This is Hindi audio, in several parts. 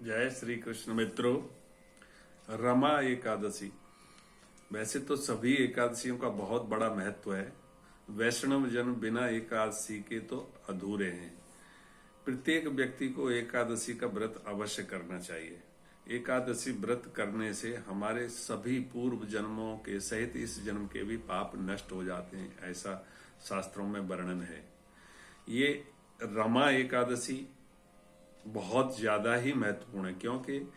जय श्री कृष्ण मित्रों। रमा एकादशी, वैसे तो सभी एकादशियों का बहुत बड़ा महत्व है। वैष्णव जन बिना एकादशी के तो अधूरे हैं। प्रत्येक व्यक्ति को एकादशी का व्रत अवश्य करना चाहिए। एकादशी व्रत करने से हमारे सभी पूर्व जन्मों के सहित इस जन्म के भी पाप नष्ट हो जाते हैं, ऐसा शास्त्रों में वर्णन है। ये रमा एकादशी बहुत ज्यादा ही महत्वपूर्ण है, क्योंकि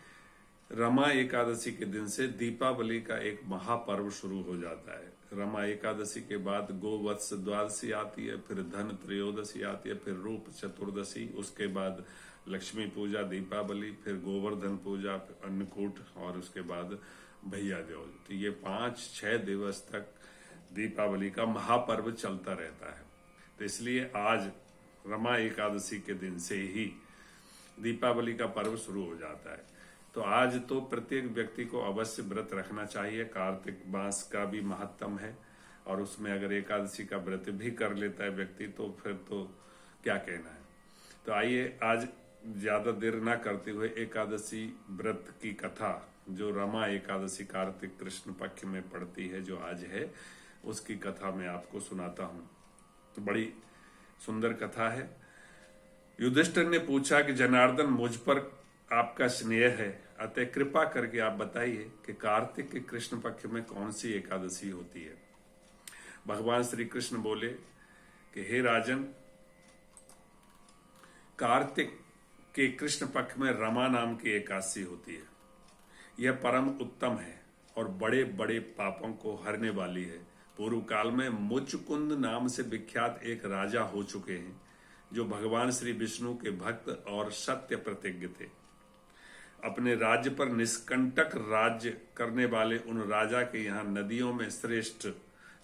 रमा एकादशी के दिन से दीपावली का एक महापर्व शुरू हो जाता है। रमा एकादशी के बाद गोवत्स द्वादशी आती है, फिर धन त्रयोदशी आती है, फिर रूप चतुर्दशी, उसके बाद लक्ष्मी पूजा, दीपावली, फिर गोवर्धन पूजा, अन्नकूट और उसके बाद भैया दूज। तो ये 5-6 दिवस तक दीपावली का महापर्व चलता रहता है। तो इसलिए आज रमा एकादशी के दिन से ही दीपावली का पर्व शुरू हो जाता है। तो आज तो प्रत्येक व्यक्ति को अवश्य व्रत रखना चाहिए। कार्तिक मास का भी महत्व है और उसमें अगर एकादशी का व्रत भी कर लेता है व्यक्ति तो फिर तो क्या कहना है। तो आइए आज ज्यादा देर ना करते हुए एकादशी व्रत की कथा, जो रमा एकादशी कार्तिक कृष्ण पक्ष में पड़ती है, जो आज है, उसकी कथा मैं आपको सुनाता हूं। तो बड़ी सुंदर कथा है। युधिष्ठिर ने पूछा कि जनार्दन, मुझ पर आपका स्नेह है, अतः कृपा करके आप बताइए कि कार्तिक के कृष्ण पक्ष में कौन सी एकादशी होती है। भगवान श्री कृष्ण बोले कि हे राजन, कार्तिक के कृष्ण पक्ष में रमा नाम की एकादशी होती है। यह परम उत्तम है और बड़े बड़े पापों को हरने वाली है। पूर्व काल में मुचकुंद नाम से विख्यात एक राजा हो चुके हैं, जो भगवान श्री विष्णु के भक्त और सत्य प्रतिज्ञ थे। अपने राज्य पर निष्कंटक राज्य करने वाले उन राजा के यहाँ नदियों में श्रेष्ठ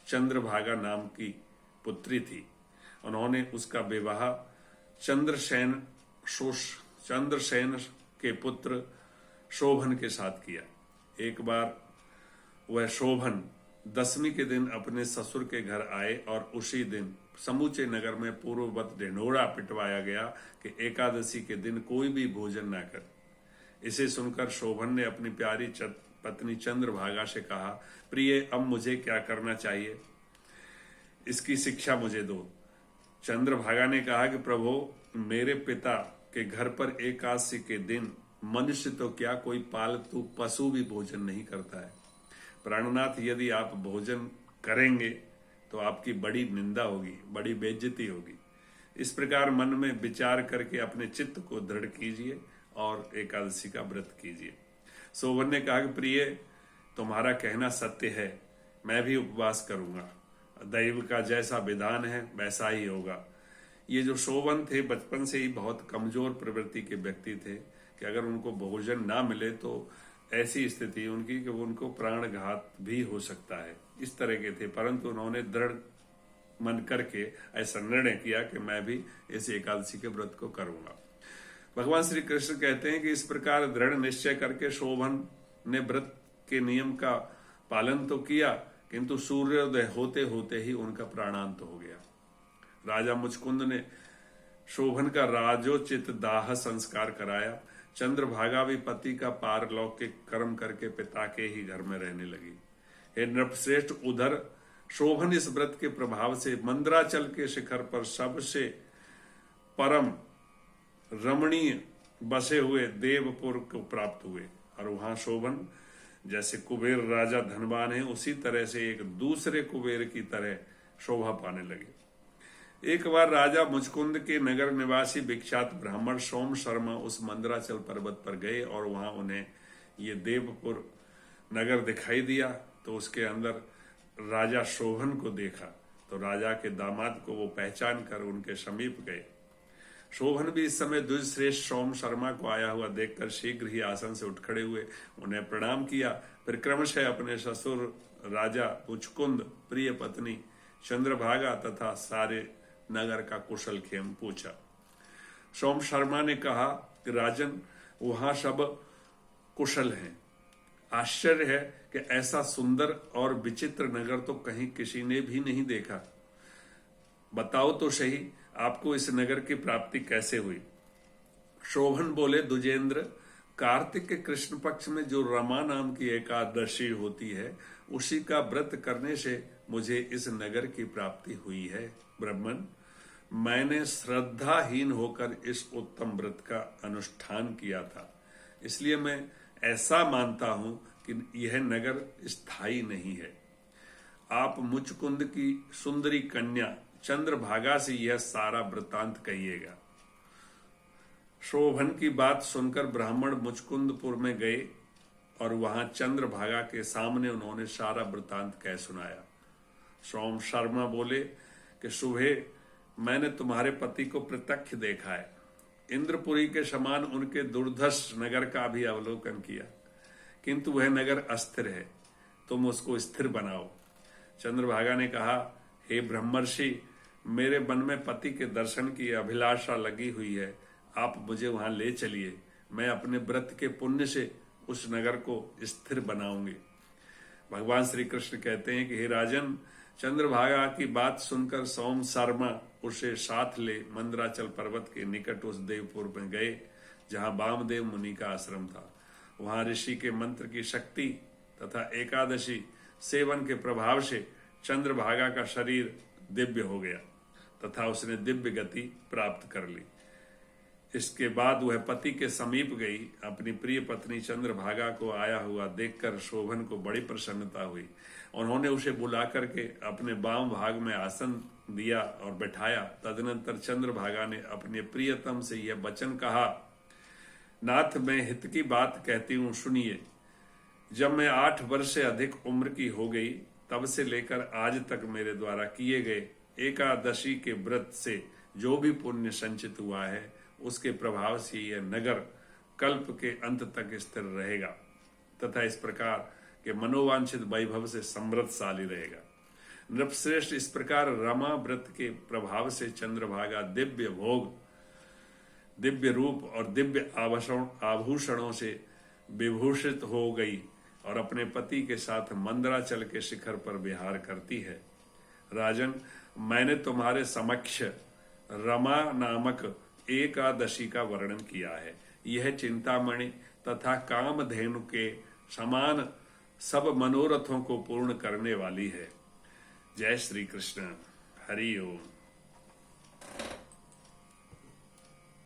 चंद्रभागा नाम की पुत्री थी। उन्होंने उसका विवाह चंद्रसेन के पुत्र शोभन के साथ किया। एक बार वह शोभन दशमी के दिन अपने ससुर के घर आए और उसी दिन समूचे नगर में पूर्ववत ढिंढोरा पिटवाया गया कि एकादशी के दिन कोई भी भोजन न करे। इसे सुनकर शोभन ने अपनी प्यारी पत्नी चंद्रभागा से कहा, प्रिय, अब मुझे क्या करना चाहिए, इसकी शिक्षा मुझे दो। चंद्रभागा ने कहा कि प्रभु, मेरे पिता के घर पर एकादशी के दिन मनुष्य तो क्या, कोई पालतू पशु भी भोजन नहीं करता है। प्राणनाथ, यदि आप भोजन करेंगे तो आपकी बड़ी निंदा होगी, बड़ी बेइज्जती होगी। इस प्रकार मन में विचार करके अपने चित्त को दृढ़ कीजिए और एकादशी का व्रत कीजिए। शोभन ने कहा कि प्रिय, तुम्हारा कहना सत्य है, मैं भी उपवास करूंगा। दैव का जैसा विधान है वैसा ही होगा। ये जो शोभन थे बचपन से ही बहुत कमजोर प्रवृत्ति के व्यक्ति थे कि अगर उनको भोजन ना मिले तो ऐसी स्थिति उनकी कि उनको प्राणघात भी हो सकता है, इस तरह के थे। परंतु उन्होंने दृढ़ मन करके ऐसा निर्णय किया कि मैं भी इस एकादशी के व्रत को करूंगा। भगवान श्री कृष्ण कहते हैं कि इस प्रकार दृढ़ निश्चय करके शोभन ने व्रत के नियम का पालन तो किया, किंतु सूर्योदय होते होते ही उनका प्राणांत हो गया। राजा मुचकुंद ने शोभन का राजोचित दाह संस्कार कराया। चंद्रभागा भी पति का पारलौकिक कर्म करके पिता के ही घर में रहने लगी। हे नृपश्रेष्ठ, उधर शोभन इस व्रत के प्रभाव से मंदराचल के शिखर पर सबसे परम रमणीय बसे हुए देवपुर को प्राप्त हुए और वहां शोभन जैसे कुबेर राजा धनवान है, उसी तरह से एक दूसरे कुबेर की तरह शोभा पाने लगे। एक बार राजा मुचकुंद के नगर निवासी विख्यात ब्राह्मण सोम शर्मा उस मंदराचल पर्वत पर गए और वहां उन्हें ये देवपुर नगर दिखाई दिया। तो उसके अंदर राजा शोभन को देखा तो राजा के दामाद को वो पहचान कर उनके समीप गए। शोभन भी इस समय द्विजश्रेष्ठ सोम शर्मा को आया हुआ देखकर शीघ्र ही आसन से उठ खड़े हुए, उन्हें प्रणाम किया। फिर क्रमशः अपने ससुर राजा मुचकुंद, प्रिय पत्नी चंद्रभागा तथा सारे नगर का कुशल क्षेम पूछा। सोम शर्मा ने कहा कि राजन, वहां सब कुशल हैं। आश्चर्य है कि ऐसा सुंदर और विचित्र नगर तो कहीं किसी ने भी नहीं देखा। बताओ तो सही, आपको इस नगर की प्राप्ति कैसे हुई। शोभन बोले, दुजेंद्र, कार्तिक के कृष्ण पक्ष में जो रमा नाम की एकादशी होती है, उसी का व्रत करने से मुझे इस नगर की प्राप्ति हुई है। ब्राह्मण, मैंने श्रद्धाहीन होकर इस उत्तम व्रत का अनुष्ठान किया था, इसलिए मैं ऐसा मानता हूं कि यह नगर स्थायी नहीं है। आप मुचकुंद की सुंदरी कन्या चंद्रभागा से यह सारा वृत्तांत कहिएगा। शोभन की बात सुनकर ब्राह्मण मुचकुंदपुर में गए और वहां चंद्रभागा के सामने उन्होंने सारा वृत्तांत कह सुनाया। सोम शर्मा बोले कि सुबह मैंने तुम्हारे पति को प्रत्यक्ष देखा है। इंद्रपुरी के समान उनके दुर्धर्ष नगर का भी अवलोकन किया, किंतु वह नगर अस्थिर है, तुम उसको स्थिर बनाओ। चंद्रभागा ने कहा, हे ब्रह्मर्षि, मेरे मन में पति के दर्शन की अभिलाषा लगी हुई है, आप मुझे वहां ले चलिए। मैं अपने व्रत के पुण्य से उस नगर को स्थिर बनाऊंगी। भगवान श्री कृष्ण कहते हैं कि हे राजन, चंद्रभागा की बात सुनकर सोम शर्मा उसे साथ ले मंदराचल पर्वत के निकट उस देवपुर में गए जहां वामदेव मुनि का आश्रम था। वहां ऋषि के मंत्र की शक्ति तथा एकादशी सेवन के प्रभाव से चंद्रभागा का शरीर दिव्य हो गया तथा उसने दिव्य गति प्राप्त कर ली। इसके बाद वह पति के समीप गई। अपनी प्रिय पत्नी चंद्रभागा को आया हुआ देखकर शोभन को बड़ी प्रसन्नता हुई। उन्होंने उसे बुला करके अपने वाम भाग में आसन दिया और बैठाया। तदनंतर चंद्रभागा ने अपने प्रियतम से यह वचन कहा, नाथ, मैं हित की बात कहती हूँ, सुनिए। जब मैं 8 वर्ष से अधिक उम्र की हो गई, तब से लेकर आज तक मेरे द्वारा किए गए एकादशी के व्रत से जो भी पुण्य संचित हुआ है, उसके प्रभाव से यह नगर कल्प के अंत तक स्थिर रहेगा तथा इस प्रकार के मनोवांछित वैभव से समृद्धशाली रहेगा। नृपश्रेष्ठ, इस प्रकार रमा व्रत के प्रभाव से चंद्रभागा दिव्य भोग, दिव्य रूप और दिव्य आभूषणों से विभूषित हो गई और अपने पति के साथ मंदराचल के शिखर पर विहार करती है। राजन, मैंने तुम्हारे समक्ष रमा नामक एकादशी का वर्णन किया है। यह चिंतामणि तथा कामधेनु के समान सब मनोरथों को पूर्ण करने वाली है। जय श्री कृष्ण। हरि ओम।